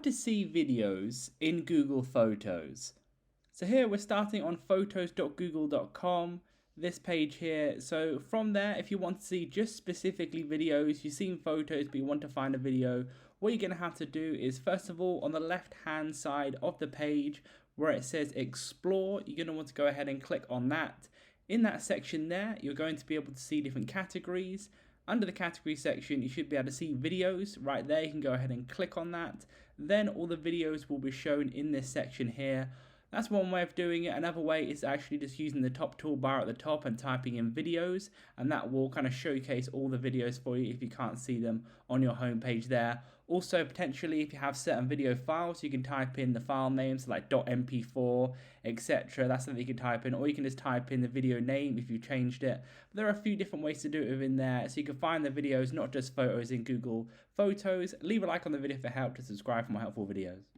to see videos in Google Photos. So here we're starting on photos.google.com, this page here. So from there, if you want to see just specifically videos, you've seen photos but you want to find a video, what you're going to have to do is, first of all, on the left hand side of the page where it says explore, you're going to want to go ahead and click on that. In that section there, you're going to be able to see different categories. Under the category section, you should be able to see videos right there. You can go ahead and click on that. Then all the videos will be shown in this section here. That's one way of doing it. Another way is actually just using the top toolbar at the top and typing in videos, and that will kind of showcase all the videos for you if you can't see them on your home page there. Also, potentially, if you have certain video files, you can type in the file names like .mp4, etc. That's something you can type in, or you can just type in the video name if you've changed it. But there are a few different ways to do it within there, so you can find the videos, not just photos, in Google Photos. Leave a like on the video if it helped, and subscribe for more helpful videos.